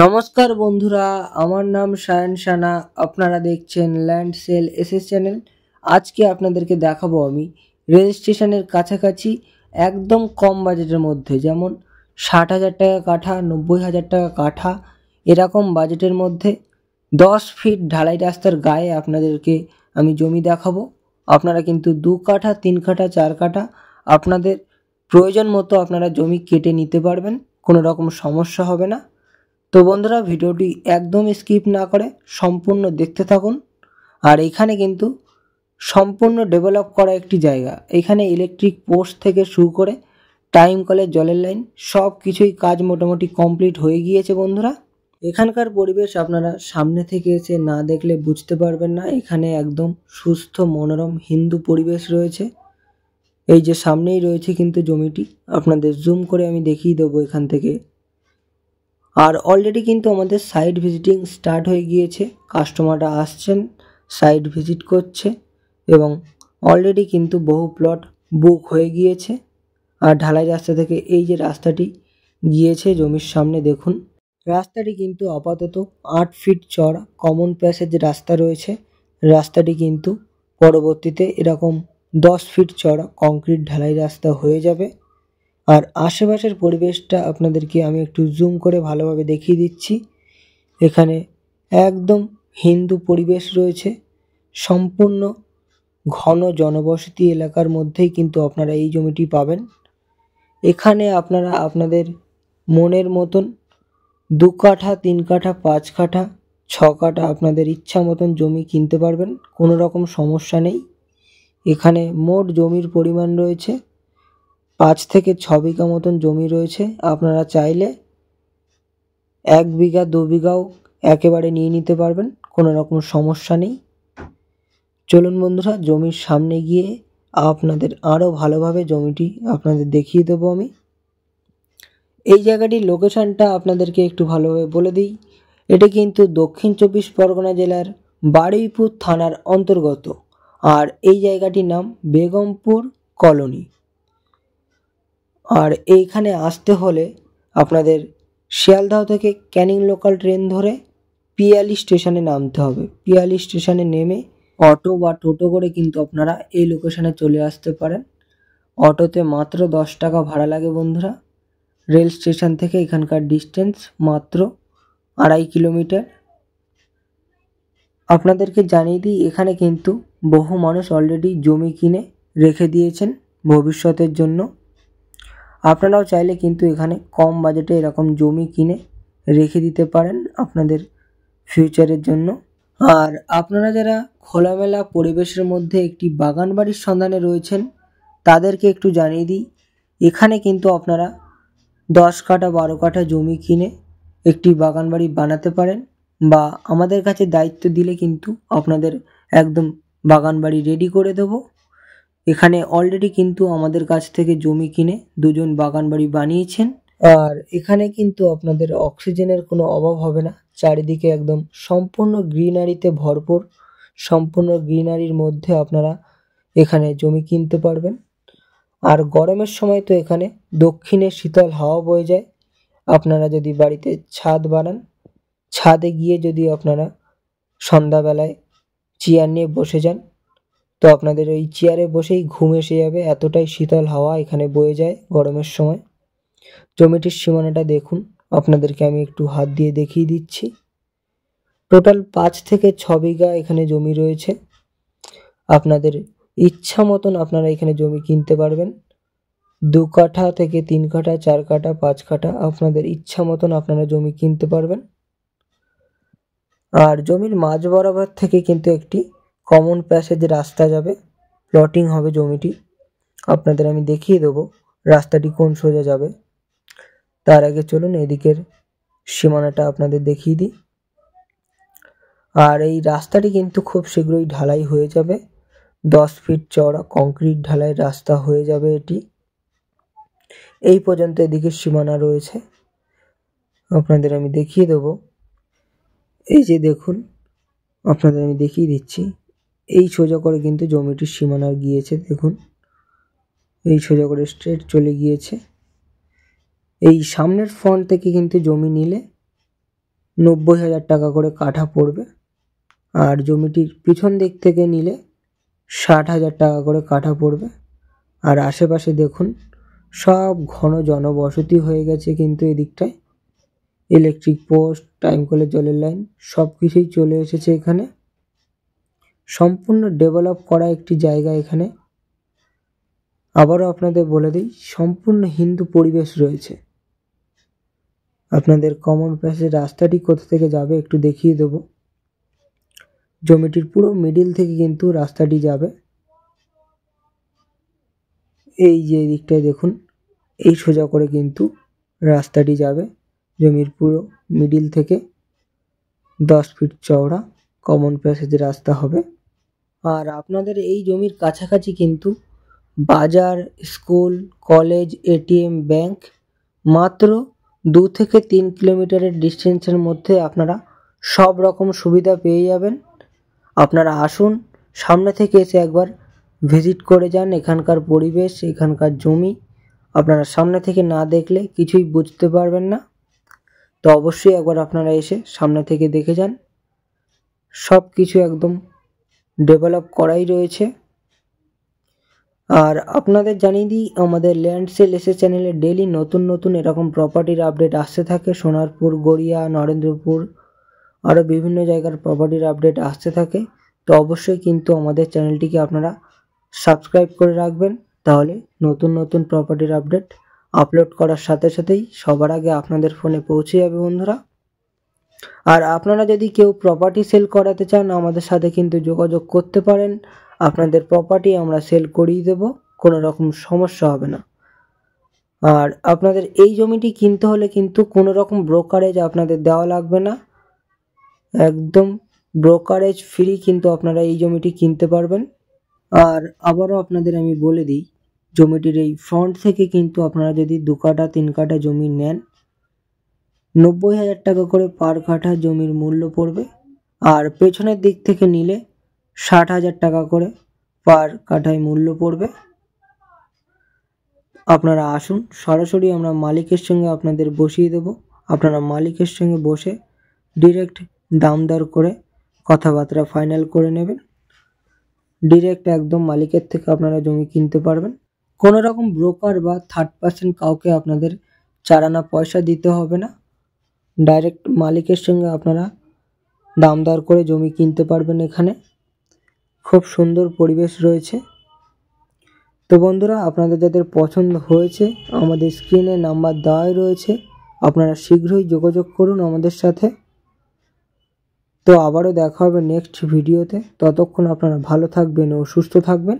নমস্কার বন্ধুরা, আমার নাম সায়ন সানা। আপনারা দেখছেন ল্যান্ড সেল এসএস চ্যানেল। আজকে আপনাদেরকে দেখাবো আমি রেজিস্ট্রেশনের কাছাকাছি একদম কম বাজেটের মধ্যে, যেমন 60,000 টাকা কাঠা, 90,000 টাকা কাঠা, এরকম বাজেটের মধ্যে 10 ফিট ঢালাই রাস্তার গায়ে আপনাদেরকে আমি জমি দেখাবো। আপনারা কিন্তু 2 কাঠা, 3 কাঠা, 4 কাঠা আপনাদের প্রয়োজন মতো আপনারা জমি কেটে নিতে পারবেন, কোনো রকম সমস্যা হবে না। তো বন্ধুরা, ভিডিওটি একদম স্কিপ না করে সম্পূর্ণ দেখতে থাকুন। আর এখানে কিন্তু সম্পূর্ণ ডেভেলপ করা একটি জায়গা। এখানে ইলেকট্রিক পোস্ট থেকে শুরু করে টাইম কলের জলের লাইন সব কিছুই কাজ মোটামুটি কমপ্লিট হয়ে গিয়েছে বন্ধুরা। এখানকার পরিবেশ আপনারা সামনে থেকে এসে না দেখলে বুঝতে পারবেন না। এখানে একদম সুস্থ মনোরম হিন্দু পরিবেশ রয়েছে। এই যে সামনেই রয়েছে কিন্তু জমিটি, আপনাদের জুম করে আমি দেখিয়ে দেবো এখান থেকে। আর অলরেডি কিন্তু আমাদের সাইট ভিজিটিং স্টার্ট হয়ে গিয়েছে, কাস্টমাররা আসছেন, সাইট ভিজিট করছে এবং অলরেডি কিন্তু বহু প্লট বুক হয়ে গিয়েছে। আর ঢালাই রাস্তা থেকে এই যে রাস্তাটি গিয়েছে জমির সামনে, দেখুন রাস্তাটি কিন্তু আপাতত 8 ফিট চড়া কমন প্যাসেজ রাস্তা রয়েছে। রাস্তাটি কিন্তু পরবর্তীতে এরকম 10 ফিট চড়া কংক্রিট ঢালাই রাস্তা হয়ে যাবে। আর আশেপাশের পরিবেশটা আপনাদেরকে আমি একটু জুম করে ভালোভাবে দেখিয়ে দিচ্ছি। এখানে একদম হিন্দু পরিবেশ রয়েছে, সম্পূর্ণ ঘন জনবসতি এলাকার মধ্যেই কিন্তু আপনারা এই জমিটি পাবেন। এখানে আপনারা আপনাদের মনের মতন 2 কাঠা, 3 কাঠা, 5 কাঠা, 6 কাঠা আপনাদের ইচ্ছা মতন জমি কিনতে পারবেন, কোনো রকম সমস্যা নেই। এখানে মোট জমির পরিমাণ রয়েছে 5 থেকে 6 বিঘা মতন জমি রয়েছে। আপনারা চাইলে 1 বিঘা 2 বিঘাও একেবারে নিয়ে নিতে পারবেন, কোনো রকম সমস্যা নেই। চলুন বন্ধুরা, জমির সামনে গিয়ে আপনাদের আরও ভালোভাবে জমিটি আপনাদের দেখিয়ে দেবো আমি। এই জায়গাটির লোকেশানটা আপনাদেরকে একটু ভালোভাবে বলে দিই। এটি কিন্তু দক্ষিণ 24 পরগনা জেলার বারুইপুর থানার অন্তর্গত। আর এই জায়গাটির নাম বেগমপুর কলোনি। আর এইখানে আসতে হলে আপনাদের শিয়ালদহ থেকে ক্যানিং লোকাল ট্রেন ধরে পিয়ালি স্টেশনে নামতে হবে। পিয়ালি স্টেশনে নেমে অটো বা টোটো করে কিন্তু আপনারা এই লোকেশনে চলে আসতে পারেন। অটোতে মাত্র 10 টাকা ভাড়া লাগে বন্ধুরা। রেল স্টেশন থেকে এখানকার ডিস্টেন্স মাত্র 2.5 কিলোমিটার। আপনাদেরকে জানিয়ে দিই, এখানে কিন্তু বহু মানুষ অলরেডি জমি কিনে রেখে দিয়েছেন ভবিষ্যতের জন্য। আপনারাও চাইলে কিন্তু এখানে কম বাজেটে এরকম জমি কিনে রেখে দিতে পারেন আপনাদের ফিউচারের জন্য। আর আপনারা যারা খোলামেলা পরিবেশের মধ্যে একটি বাগান বাড়ির সন্ধানে রয়েছেন, তাদেরকে একটু জানিয়ে দিই, এখানে কিন্তু আপনারা 10 কাঠা 12 কাঠা জমি কিনে একটি বাগান বাড়ি বানাতে পারেন, বা আমাদের কাছে দায়িত্ব দিলে কিন্তু আপনাদের একদম বাগান বাড়ি রেডি করে দেবো। এখানে অলরেডি কিন্তু আমাদের কাছ থেকে জমি কিনে 2 জন বাগান বাড়ি বানিয়েছেন। আর এখানে কিন্তু আপনাদের অক্সিজেনের কোনো অভাব হবে না। চারিদিকে একদম সম্পূর্ণ গ্রিনারিতে ভরপুর। সম্পূর্ণ গ্রিনারির মধ্যে আপনারা এখানে জমি কিনতে পারবেন। আর গরমের সময় তো এখানে দক্ষিণে শীতল হাওয়া বয়ে যায়। আপনারা যদি বাড়িতে ছাদ বানান, ছাদে গিয়ে যদি আপনারা সন্ধ্যাবেলায় চেয়ার নিয়ে বসে যান, তো আপনাদের ওই চেয়ারে বসেই ঘুম এসে যাবে, এতটাই শীতল হাওয়া এখানে বয়ে যায় গরমের সময়। জমিটির সীমানাটা দেখুন, আপনাদেরকে আমি একটু হাত দিয়ে দেখিয়ে দিচ্ছি। টোটাল 5 থেকে 6 বিঘা এখানে জমি রয়েছে। আপনাদের ইচ্ছা মতন আপনারা এখানে জমি কিনতে পারবেন। 2 কাঠা থেকে 3 কাঠা, 4 কাঠা, 5 কাঠা আপনাদের ইচ্ছা মতন আপনারা জমি কিনতে পারবেন। আর জমির মাঝ বরাবর থেকে কিন্তু একটি কমন প্যাসেজ রাস্তা যাবে, প্লটিং হবে জমিটি। আপনাদের আমি দেখিয়ে দেবো রাস্তাটি কোন সোজা যাবে। তার আগে চলুন এদিকের সীমানাটা আপনাদের দেখিয়ে দিই। আর এই রাস্তাটি কিন্তু খুব শীঘ্রই ঢালাই হয়ে যাবে। 10 ফিট চওড়া কংক্রিট ঢালাই রাস্তা হয়ে যাবে এটি। এই পর্যন্ত এদিকে সীমানা রয়েছে, আপনাদের আমি দেখিয়ে দেবো। এই যে দেখুন, আপনাদের আমি দেখিয়ে দিচ্ছি, এই সোজা করে কিন্তু জমিটির সীমানা গিয়েছে। দেখুন, এই সোজা করে স্ট্রেট চলে গিয়েছে। এই সামনের ফ্রন্ট থেকে কিন্তু জমি নিলে 90,000 টাকা করে কাঠা পড়বে। আর জমিটির পিছন দিক থেকে নিলে 60,000 টাকা করে কাঠা পড়বে। আর আশেপাশে দেখুন সব ঘন জনবসতি হয়ে গেছে, কিন্তু এদিকটায় ইলেকট্রিক পোস্ট, টাইম কলের জলের লাইন সব কিছুই চলে এসেছে এখানে। সম্পূর্ণ ডেভেলপ করা একটি জায়গা এখানে। আবারও আপনাদের বলে দিই, সম্পূর্ণ হিন্দু পরিবেশ রয়েছে। আপনাদের কমন প্যাসেজ রাস্তাটি কোথা থেকে যাবে একটু দেখিয়ে দেব। জমিটির পুরো মিডিল থেকে কিন্তু রাস্তাটি যাবে। এই যে দিকটায় দেখুন, এই সোজা করে কিন্তু রাস্তাটি যাবে। জমির পুরো মিডিল থেকে 10 ফিট চওড়া কমন প্যাসেজ রাস্তা হবে। আর আপনাদের এই জমির কাছাকাছি কিন্তু বাজার, স্কুল, কলেজ, এটিএম, ব্যাংক মাত্র 2 থেকে 3 কিলোমিটারের ডিস্টেন্সের মধ্যে আপনারা সব রকম সুবিধা পেয়ে যাবেন। আপনারা আসুন, সামনে থেকে এসে একবার ভিজিট করে যান এখানকার পরিবেশ, এখানকার জমি। আপনারা সামনে থেকে না দেখলে কিছুই বুঝতে পারবেন না। তো অবশ্যই একবার আপনারা এসে সামনে থেকে দেখে যান। সব কিছু একদম ডেভেলপ করাই রয়েছে। আর আপনাদের জানিয়ে দিই, আমাদের ল্যান্ড সেল এসে চ্যানেলে ডেলি নতুন নতুন এরকম প্রপার্টির আপডেট আসতে থাকে। সোনারপুর, গড়িয়া, নরেন্দ্রপুর আরও বিভিন্ন জায়গার প্রপার্টির আপডেট আসতে থাকে। তো অবশ্যই কিন্তু আমাদের চ্যানেলটিকে আপনারা সাবস্ক্রাইব করে রাখবেন, তাহলে নতুন নতুন প্রপার্টির আপডেট আপলোড করার সাথে সাথেই সবার আগে আপনাদের ফোনে পৌঁছে যাবে বন্ধুরা। আর আপনারা যদি কেউ প্রপার্টি সেল করাতে চান, আমাদের সাথে কিন্তু যোগাযোগ করতে পারেন। আপনাদের প্রপার্টি আমরা সেল করিয়ে দেব, কোনো রকম সমস্যা হবে না। আর আপনাদের এই জমিটি কিনতে হলে কিন্তু কোনো রকম ব্রোকারেজ আপনাদের দেওয়া লাগবে না, একদম ব্রোকারেজ ফ্রি কিন্তু আপনারা এই জমিটি কিনতে পারবেন। আর আবারও আপনাদের আমি বলে দিই, জমিটির এই ফ্রন্ট থেকে কিন্তু আপনারা যদি 2 কাঠা 3 কাঠা জমি নেন, 90,000 টাকা করে পার কাঠা জমির মূল্য পড়বে। আর পেছনের দিক থেকে নিলে 60,000 টাকা করে পার কাঠায় মূল্য পড়বে। আপনারা আসুন, সরাসরি আমরা মালিকের সঙ্গে আপনাদের বসিয়ে দেব। আপনারা মালিকের সঙ্গে বসে ডিরেক্ট দাম দর করে কথাবার্তা ফাইনাল করে নেবেন। ডিরেক্ট একদম মালিকের থেকে আপনারা জমি কিনতে পারবেন। কোনো রকম ব্রোকার বা থার্ড পার্সন কাউকে আপনাদের চারানা পয়সা দিতে হবে না। ডাইরেক্ট মালিকের সঙ্গে আপনারা দাম দর করে জমি কিনতে পারবেন। এখানে খুব সুন্দর পরিবেশ রয়েছে। তো বন্ধুরা, আপনাদের যাদের পছন্দ হয়েছে, আমাদের স্ক্রিনে নাম্বার দেওয়াই রয়েছে, আপনারা শীঘ্রই যোগাযোগ করুন আমাদের সাথে। তো আবারও দেখা হবে নেক্সট ভিডিওতে। ততক্ষণ আপনারা ভালো থাকবেন ও সুস্থ থাকবেন।